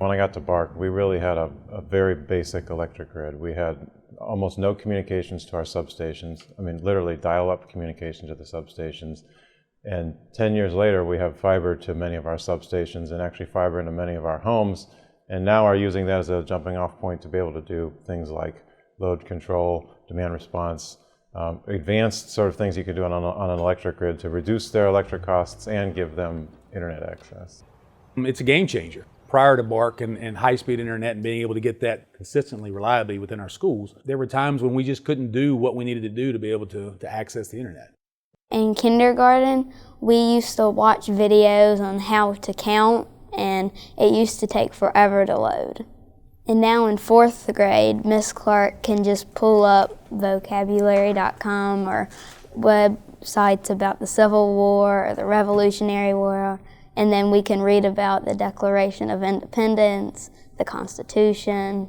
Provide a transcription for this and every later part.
When I got to BARC, we really had a very basic electric grid. We had almost no communications to our substations. I mean, literally dial-up communication to the substations. And 10 years later, we have fiber to many of our substations and actually fiber into many of our homes, and now are using that as a jumping off point to be able to do things like load control, demand response, advanced sort of things you can do on an electric grid to reduce their electric costs and give them internet access. It's a game changer. Prior to BARC and high-speed internet and being able to get that consistently, reliably within our schools, there were times when we just couldn't do what we needed to do to be able to access the internet. In kindergarten, we used to watch videos on how to count, and it used to take forever to load. And now in 4th grade, Miss Clark can just pull up vocabulary.com or websites about the Civil War or the Revolutionary War, and then we can read about the Declaration of Independence, the Constitution.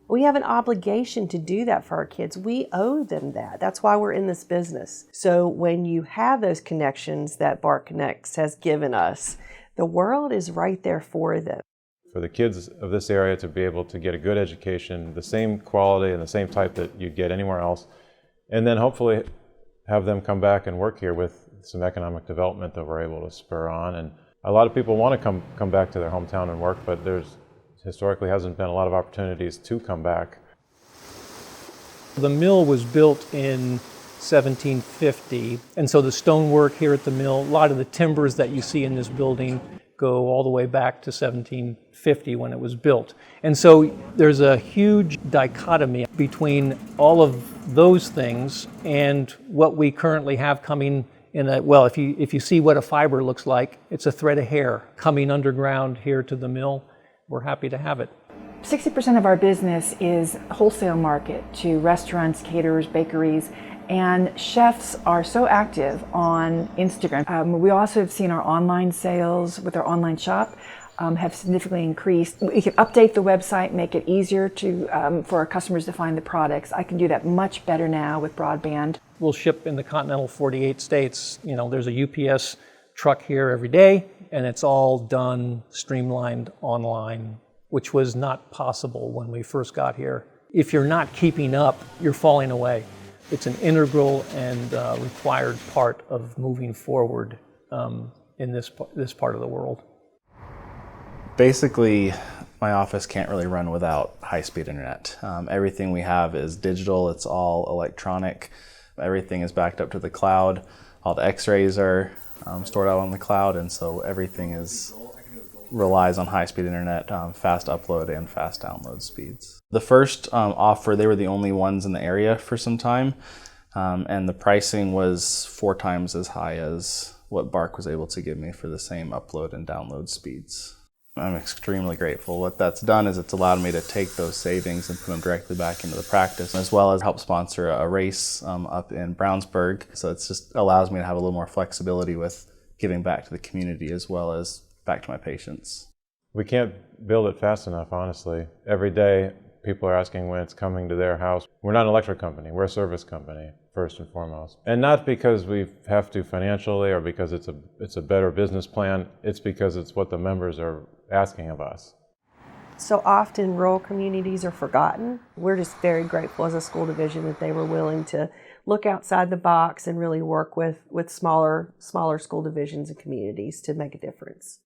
We have an obligation to do that for our kids. We owe them that. That's why we're in this business. So when you have those connections that BARC Connects has given us, the world is right there for them. For the kids of this area to be able to get a good education, the same quality and the same type that you get anywhere else, and then hopefully have them come back and work here with some economic development that we're able to spur on. And a lot of people want to come back to their hometown and work, but there's historically hasn't been a lot of opportunities to come back. The mill was built in 1750, and so the stonework here at the mill, a lot of the timbers that you see in this building go all the way back to 1750 when it was built. And so there's a huge dichotomy between all of those things and what we currently have coming in a, well, if you see what a fiber looks like, it's a thread of hair coming underground here to the mill. We're happy to have it. 60% of our business is wholesale market to restaurants, caterers, bakeries, and chefs are so active on Instagram. We also have seen our online sales with our online shop have significantly increased. We can update the website, make it easier for our customers to find the products. I can do that much better now with Broadband. We'll ship in the continental 48 states. You know, there's a UPS truck here every day, and it's all done streamlined online, which was not possible when we first got here. If you're not keeping up, you're falling away. It's an integral and required part of moving forward in this part of the world. Basically, my office can't really run without high-speed internet. Everything we have is digital, it's all electronic. Everything is backed up to the cloud. All the x-rays are stored out on the cloud, and so everything relies on high-speed internet, fast upload and fast download speeds. The first offer, they were the only ones in the area for some time, and the pricing was 4 times as high as what BARC was able to give me for the same upload and download speeds. I'm extremely grateful. What that's done is it's allowed me to take those savings and put them directly back into the practice, as well as help sponsor a race up in Brownsburg. So it just allows me to have a little more flexibility with giving back to the community as well as back to my patients. We can't build it fast enough, honestly. Every day, people are asking when it's coming to their house. We're not an electric company, we're a service company, first and foremost. And not because we have to financially or because it's a better business plan, it's because it's what the members are asking of us. So often rural communities are forgotten. We're just very grateful as a school division that they were willing to look outside the box and really work with smaller school divisions and communities to make a difference.